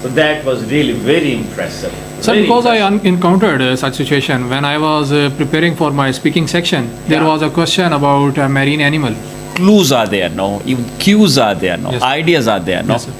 So that was really very impressive. So because I encountered such situation when I was preparing for my speaking section, there was a question about a marine animal. Clues are there, no? Even cues are there, no? Yes. Ideas are there, no? Yes, sir.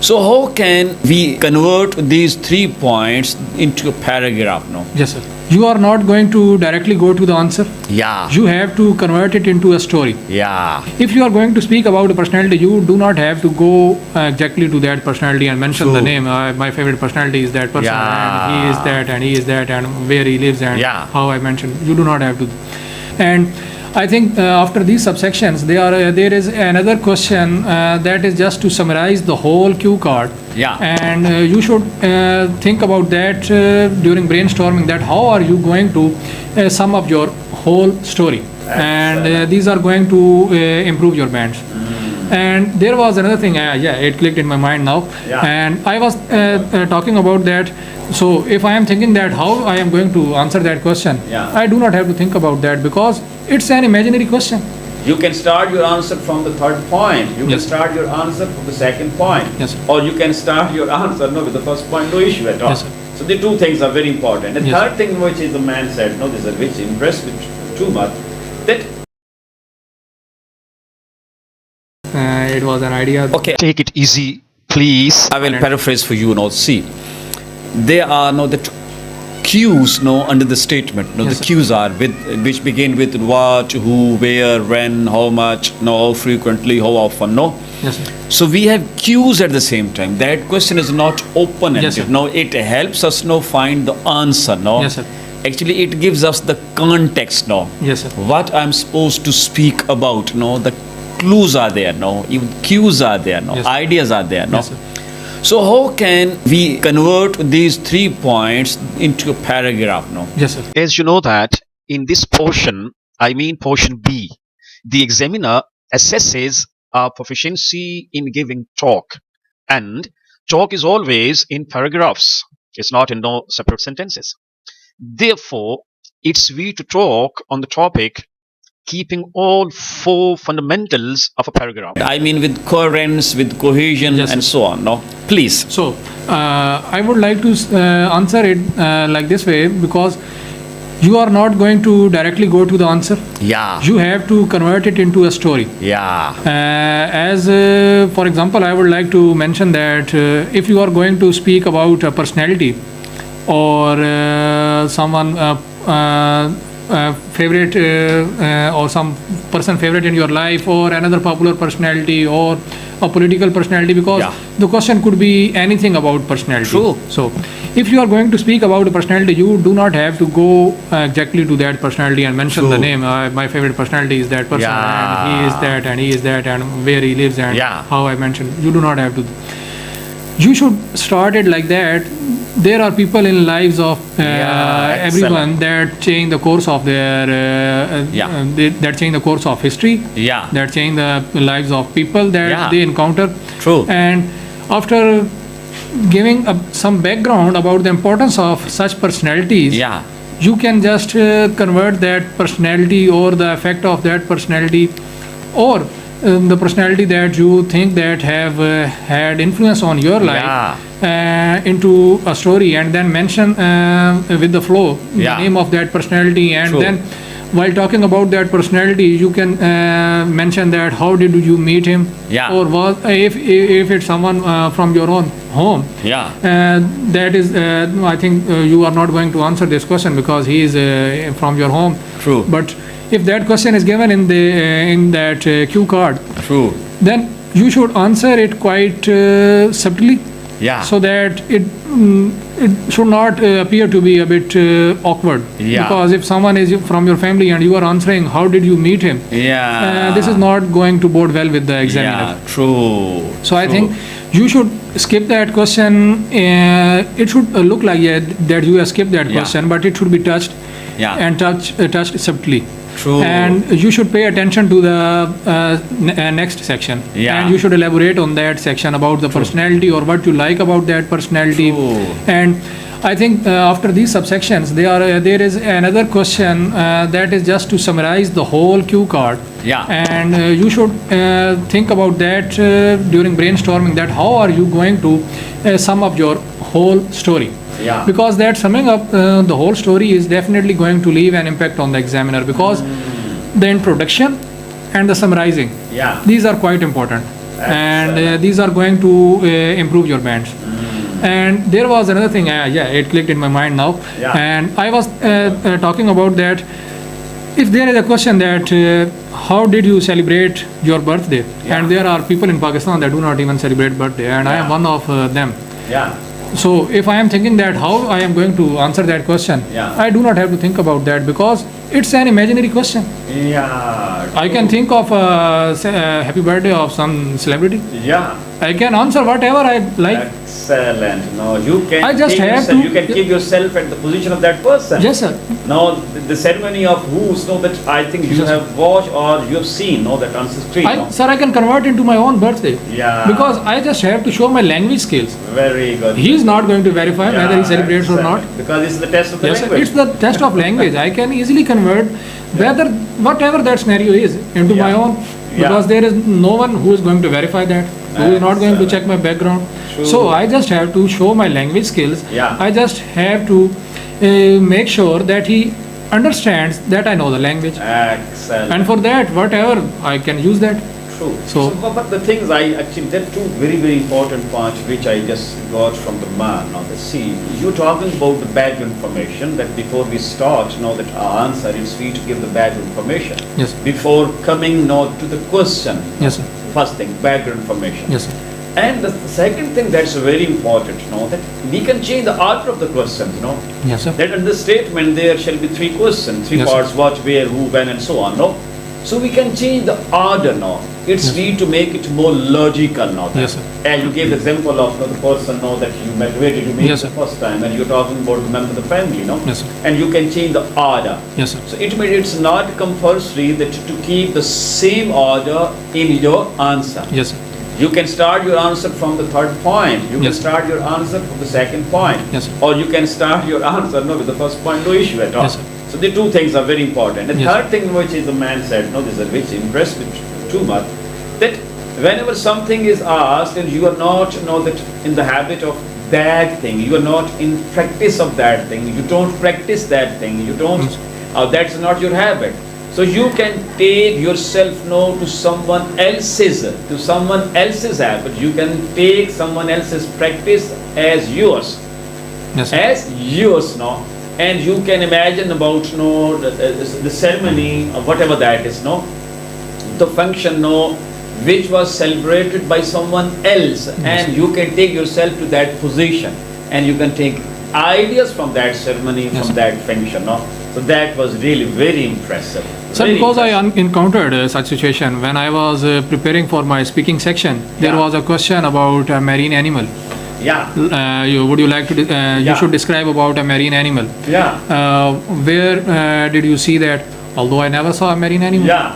So how can we convert these 3 points into a paragraph, no? Yes, sir. You are not going to directly go to the answer. Yeah. You have to convert it into a story. Yeah. If you are going to speak about a personality, you do not have to go exactly to that personality and mention True. the name. My favorite personality is that person, Yeah. and he is that, and he is that, and where he lives, and Yeah. how I mentioned. You do not have to. And I think after these subsections, there is another question that is just to summarize the whole cue card. Yeah. And you should think about that during brainstorming, that how are you going to sum up your whole story. And these are going to improve your bands. And there was another thing, it clicked in my mind now. Yeah. And I was talking about that. So if I am thinking that how I am going to answer that question, Yeah. I do not have to think about that because it's an imaginary question. You can start your answer from the 3rd point. You can Yes. start your answer from the 2nd point. Yes, sir. Or you can start your answer with the 1st point, no issue at all. Yes, sir. So the 2 things are very important. The Yes. 3rd thing which is the man said, which impressed me too much, that It was an idea. okay, Take it easy, please. I will paraphrase for you. See, there are the cues under the statement. Yes, The sir. cues are which begin with what, who, where, when, how much, how frequently, how often. Yes, sir. So we have cues at the same time. That question is not open-ended. Yes, sir. Now it helps us find the answer. Yes, sir. Actually, it gives us the context. Yes, sir. What I'm supposed to speak about. The clues are there. Even cues are there. Yes, sir. Ideas are there. Yes, sir. So how can we convert these 3 points into a paragraph? Yes, sir. As you know that in this portion, I mean portion B, the examiner assesses our proficiency in giving talk. And talk is always in paragraphs. It's not in no separate sentences. Therefore, it's we to talk on the topic keeping all 4 fundamentals of a paragraph. I mean with coherence, with cohesion, Yes, and sir. so on. Please. So I would like to answer it like this way, because you are not going to directly go to the answer. Yeah. You have to convert it into a story. Yeah. As for example, I would like to mention that if you are going to speak about a personality or someone favorite or some person favorite in your life, or another popular personality, or a political personality, because Yeah. the question could be anything about personality. True. So if you are going to speak about a personality, you do not have to go exactly to that personality and mention the True. name. My favorite personality is that person, Yeah. and he is that, and he is that, and where he lives, and Yeah. how I mentioned. You do not have to. You should start it like that. There are people in lives of everyone excellent. that change the course of their that change the course of history, Yeah. that change the lives of people that Yeah. they encounter. True. And after giving some background about the importance of such personalities, Yeah. you can just convert that personality or the effect of that personality, or the personality that you think that have had influence on your life, into a story, and then mention with the flow Yeah. the name of that personality. And True. then while talking about that personality, you can mention that how did you meet him, Yeah. or was if it's someone from your own home. Yeah. That is, I think you are not going to answer this question because he is from your home. True. But if that question is given in that cue card, True. then you should answer it quite subtly, Yeah. so that it should not appear to be a bit awkward. Yeah. Because if someone is from your family and you are answering how did you meet him, Yeah. this is not going to bode well with the examiner. Yeah. True. So I True. think you should skip that question. It should look like that you have skipped that Yeah. question, but it should be touched Yeah. and touched subtly. True. And you should pay attention to the next section. Yeah. And you should elaborate on that section about the personality or what you like about that personality. True. And I think after these subsections, there is another question that is just to summarize the whole cue card. Yeah. And you should think about that during brainstorming, that how are you going to sum up your whole story. Yeah. Because that summing up the whole story is definitely going to leave an impact on the examiner, because the introduction and the summarizing, Yeah. these are quite important. And these are going to improve your bands. And there was another thing, it clicked in my mind now. Yeah. And I was talking about that. If there is a question that how did you celebrate your birthday? Yeah. And there are people in Pakistan that do not even celebrate birthday, and I am one of them. Yeah. So if I am thinking that how I am going to answer that question, Yeah. I do not have to think about that, because it's an imaginary question. Yeah. I can think of happy birthday of some celebrity. Yeah. I can answer whatever I like. Excellent. No, you can. I just keep have yourself, to- You can keep yourself at the position of that person. Yes, sir. Now, the ceremony of who's, no, that I think you Yes, sir. have watched or you have seen, no, that answer screen. No? Sir, I can convert into my own birthday. Yeah. Because I just have to show my language skills. Very good. He is not going to verify whether he celebrates or not. Excellent. Because it's the test of the Yes, sir. language. It's the test of language. I can easily convert whatever that scenario is into my Yeah. own, Yeah. because there is no one who is going to verify that, who is not going to check my background. True. So I just have to show my language skills. Yeah. I just have to make sure that he understands that I know the language. Excellent. And for that, whatever, I can use that. True. So- But the things there are two very, very important points which I just got from the man. Now, see, you're talking about the background information, that before we start, that our answer is free to give the background information. Yes. Before coming now to the question. Yes, sir. First thing, background information. Yes, sir. And the second thing that's very important, that we can change the order of the questions, Yes, sir. That in the statement there shall be three questions, three Yes, sir. parts, what, where, who, when, and so on, no? So we can change the order now. It's Yes. need to make it more logical now. Yes, sir. And you gave the example of the person that you motivated to meet Yes, the sir. first time, and you're talking about the member of the family, Yes, sir. And you can change the order. Yes, sir. So it means it's not compulsory that to keep the same order in your answer. Yes, sir. You can start your answer from the third point. You can Yes. start your answer from the second point. Yes, sir. Or you can start your answer with the first point, no issue at all. Yes, sir. So the two things are very important. The Yes. third thing which is the man said, this is which impressed me too much, that whenever something is asked and you are not that in the habit of that thing, you are not in practice of that thing, you don't practice that thing, you don't, that's not your habit. So you can take yourself to someone else's habit. You can take someone else's practice as yours. Yes, sir. As yours, and you can imagine about the ceremony or whatever that is, the function which was celebrated by someone else, and you can take yourself to that position, and you can take ideas from that ceremony, Yes, from sir. that function. So that was really very impressive. Sir, Very because I impressive. encountered such situation when I was preparing for my speaking section. There Yeah. was a question about a marine animal. Yeah, Would you like to? You Yeah. should describe about a marine animal. yeah, Where did you see that? Although I never saw a marine animal. yeah,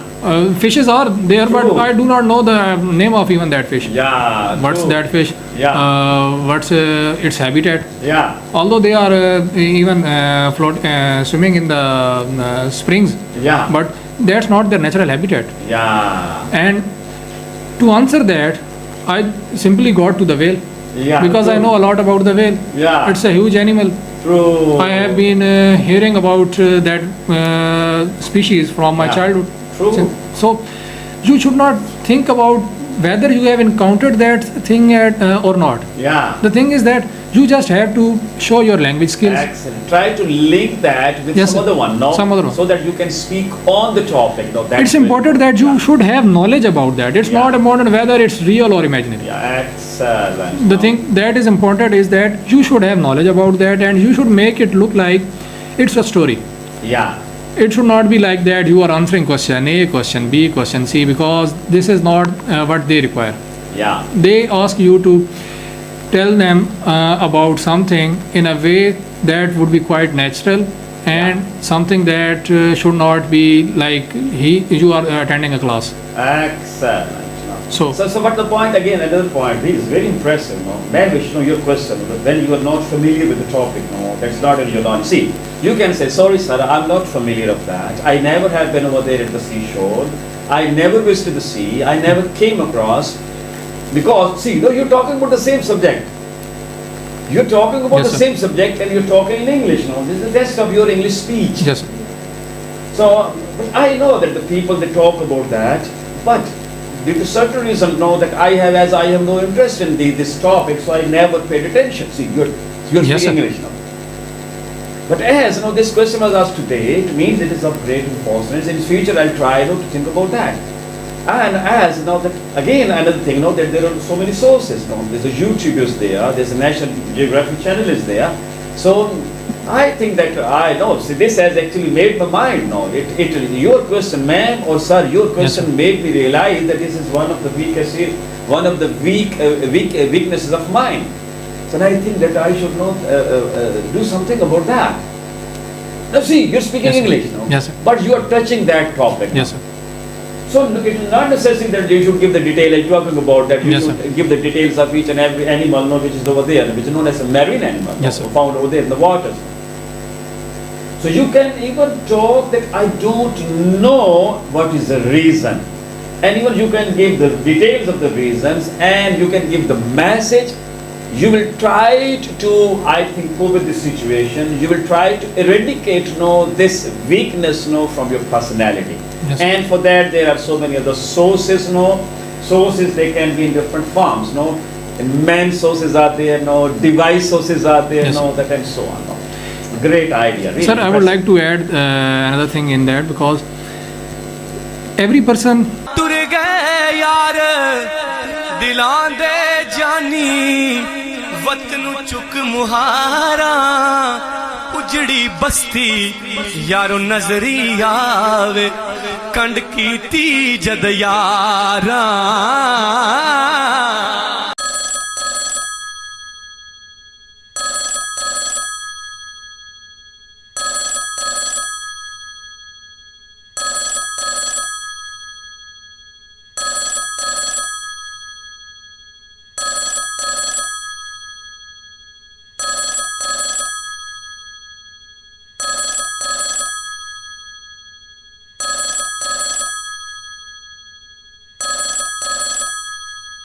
Fishes are there, but True. I do not know the name of even that fish. yeah. What's true. that fish? Yeah. What's its habitat? Yeah, Although they are even swimming in the springs, yeah, but that's not their natural habitat. yeah, And to answer that, I simply got to the whale, yeah. because I true. know a lot about the whale. Yeah. It's a huge animal. True. I have been hearing about that species from my Yeah. childhood. True. So you should not think about whether you have encountered that thing or not. Yeah. The thing is that you just have to show your language skills. Excellent. Try to link that with Yes, some sir. other one, no? Some other one. So that you can speak on the topic. No, that's It's very important that you should have knowledge about that. It's Yeah. not important whether it's real or imaginary. Yeah, excellent. The thing that is important is that you should have knowledge about that, and you should make it look like it's a story. Yeah. It should not be like that you are answering question A, question B, question C, because this is not what they require. Yeah. They ask you to tell them about something in a way that would be quite natural and something that should not be like you are attending a class. Excellent. So but the point again, another point, this is very impressive. No? Maybe your question, when you are not familiar with the topic, no, that's not in your knowledge. See, you can say, sorry sir, I'm not familiar of that. I never have been over there at the seashore. I never visited the sea. I never came across. Because, see, you're talking about the same subject. You're talking about Yes, the sir. same subject and you're talking in English. No? This is the rest of your English speech. yes, sir. So, but I know that the people, they talk about that, but due to certain reason, know that I have no interest in this topic, so I never paid attention. See, you're Yes, speaking sir. English now. But as this question was asked today, it means it is of great importance. In future, I'll try to think about that. And as that again another thing, that there are so many sources. There's a YouTube is there, there's a National Geographic channel is there. So I think that see, this has actually made my mind. Your question, ma'am or sir, your question made me realize that this is one of the weaknesses of mine. So I think that I should not do something about that. Now see, you're speaking Yes, sir. English now, Yes, sir. but you are touching that topic. Yes, sir. So it is not necessary that you should give the detail as you are talking about, that you Yes, should sir. give the details of each and every animal which is over there, which is known as a marine animal, Yes, sir. found over there in the waters. So you can even talk that I don't know what is the reason. And even you can give the details of the reasons and you can give the message. You will try to, I think, cope with this situation. You will try to eradicate this weakness from your personality. Yes. And for that there are so many other sources. Sources, they can be in different forms. And man sources are there, device sources are there, Yes. that and so on. Great idea. Really Sir, I would impressive. like to add another thing in that, because every person ਤੁਰ ਗਏ ਯਾਰ ਦਿਲਾਂ ਦੇ ਜਾਨੀ ਵਤਨ ਨੂੰ ਚੁੱਕ ਮੁਹਾਰਾ ਉਜੜੀ ਬਸਤੀ ਯਾਰੋ ਨਜ਼ਰੀ ਆਵੇ ਕੰਡ ਕੀਤੀ ਜਦ ਯਾਰਾਂ